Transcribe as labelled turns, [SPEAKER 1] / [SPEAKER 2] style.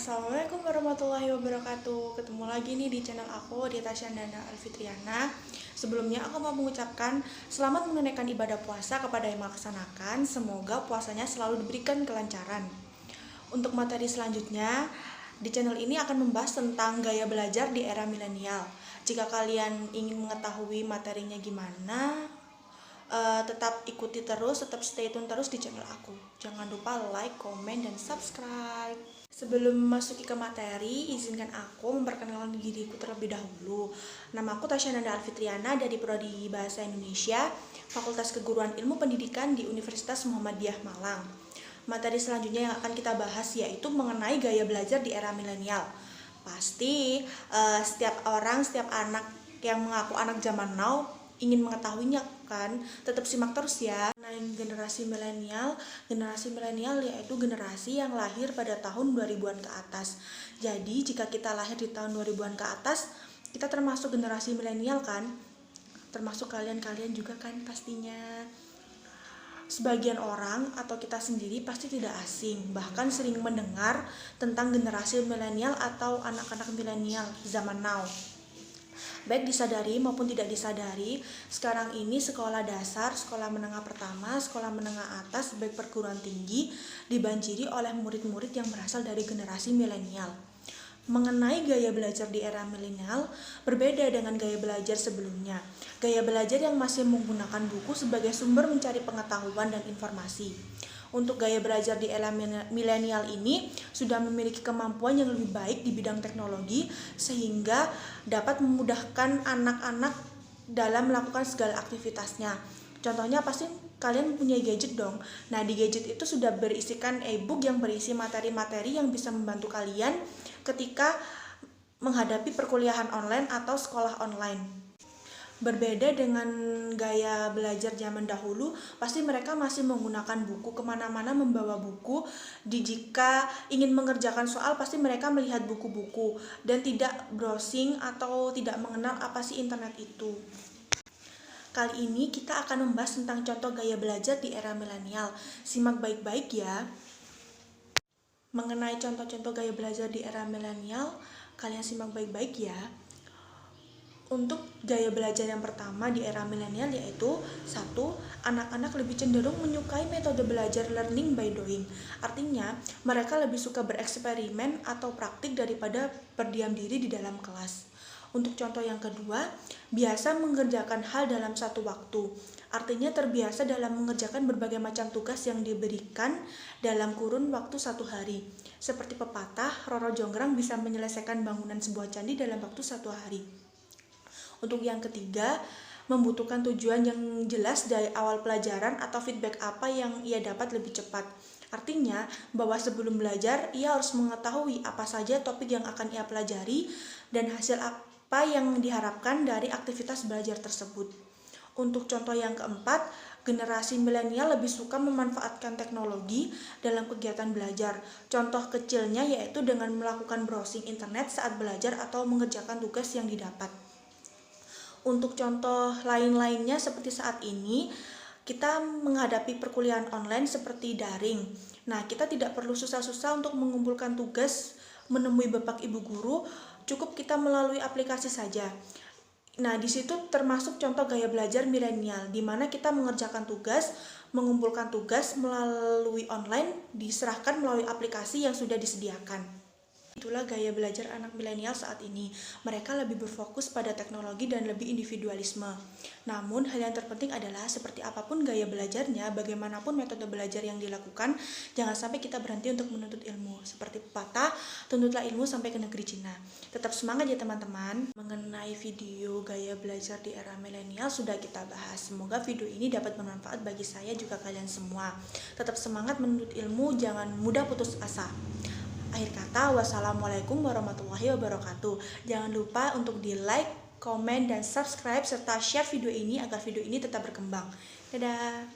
[SPEAKER 1] Assalamualaikum warahmatullahi wabarakatuh. Ketemu lagi nih di channel aku, Dita Syandana Alfitriana. Sebelumnya aku mau mengucapkan selamat menunaikan ibadah puasa kepada yang melaksanakan. Semoga puasanya selalu diberikan kelancaran. Untuk materi selanjutnya, di channel ini akan membahas tentang gaya belajar di era milenial. Jika kalian ingin mengetahui materinya gimana, tetap ikuti terus, tetap stay tune terus di channel aku. Jangan lupa like, komen, dan subscribe. Sebelum memasuki ke materi, izinkan aku memperkenalkan diriku terlebih dahulu. Nama aku Tasyananda Alfitriana dari Prodi Bahasa Indonesia, Fakultas Keguruan Ilmu Pendidikan di Universitas Muhammadiyah Malang. Materi selanjutnya yang akan kita bahas yaitu mengenai gaya belajar di era milenial. Pasti setiap anak yang mengaku anak zaman now ingin mengetahuinya kan, tetap simak terus ya. Generasi milenial yaitu generasi yang lahir pada tahun 2000-an ke atas. Jadi jika kita lahir di tahun 2000-an ke atas, kita termasuk generasi milenial kan? Termasuk kalian juga kan pastinya. Sebagian orang atau kita sendiri pasti tidak asing, bahkan sering mendengar tentang generasi milenial atau anak-anak milenial zaman now. Baik disadari maupun tidak disadari, sekarang ini sekolah dasar, sekolah menengah pertama, sekolah menengah atas, baik perguruan tinggi dibanjiri oleh murid-murid yang berasal dari generasi milenial. Mengenai gaya belajar di era milenial berbeda dengan gaya belajar sebelumnya. Gaya belajar yang masih menggunakan buku sebagai sumber mencari pengetahuan dan informasi. Untuk gaya belajar di era milenial ini sudah memiliki kemampuan yang lebih baik di bidang teknologi sehingga dapat memudahkan anak-anak dalam melakukan segala aktivitasnya. Contohnya pasti kalian punya gadget dong. Nah, di gadget itu sudah berisikan e-book yang berisi materi-materi yang bisa membantu kalian ketika menghadapi perkuliahan online atau sekolah online. Berbeda dengan gaya belajar zaman dahulu, pasti mereka masih menggunakan buku, kemana-mana membawa buku. Jika ingin mengerjakan soal, pasti mereka melihat buku-buku dan tidak browsing atau tidak mengenal apa sih internet itu. Kali ini kita akan membahas tentang contoh gaya belajar di era milenial. Simak baik-baik ya. Mengenai contoh-contoh gaya belajar di era milenial, kalian simak baik-baik ya. Untuk gaya belajar yang pertama di era milenial yaitu 1. Anak-anak lebih cenderung menyukai metode belajar learning by doing. Artinya, mereka lebih suka bereksperimen atau praktik daripada berdiam diri di dalam kelas. Untuk contoh yang kedua, biasa mengerjakan hal dalam satu waktu. Artinya terbiasa dalam mengerjakan berbagai macam tugas yang diberikan dalam kurun waktu 1 hari. Seperti pepatah, Roro Jonggrang bisa menyelesaikan bangunan sebuah candi dalam waktu 1 hari. Untuk yang ketiga, membutuhkan tujuan yang jelas dari awal pelajaran atau feedback apa yang ia dapat lebih cepat. Artinya, bahwa sebelum belajar, ia harus mengetahui apa saja topik yang akan ia pelajari dan hasil apa yang diharapkan dari aktivitas belajar tersebut. Untuk contoh yang keempat, generasi milenial lebih suka memanfaatkan teknologi dalam kegiatan belajar. Contoh kecilnya yaitu dengan melakukan browsing internet saat belajar atau mengerjakan tugas yang didapat. Untuk contoh lain-lainnya seperti saat ini, kita menghadapi perkuliahan online seperti daring. Nah, kita tidak perlu susah-susah untuk mengumpulkan tugas, menemui bapak ibu guru, cukup kita melalui aplikasi saja. Nah, di situ termasuk contoh gaya belajar milenial, di mana kita mengerjakan tugas, mengumpulkan tugas melalui online, diserahkan melalui aplikasi yang sudah disediakan. Itulah gaya belajar anak milenial saat ini. Mereka lebih berfokus pada teknologi dan lebih individualisme. Namun, hal yang terpenting adalah seperti apapun gaya belajarnya, bagaimanapun metode belajar yang dilakukan, jangan sampai kita berhenti untuk menuntut ilmu. Seperti pepatah, tuntutlah ilmu sampai ke negeri Cina. Tetap semangat ya teman-teman. Mengenai video gaya belajar di era milenial sudah kita bahas. Semoga video ini dapat bermanfaat bagi saya juga kalian semua. Tetap semangat menuntut ilmu, jangan mudah putus asa. Akhir kata, wassalamualaikum warahmatullahi wabarakatuh. Jangan lupa untuk di like, komen, dan subscribe, serta share video ini agar video ini tetap berkembang. Dadah!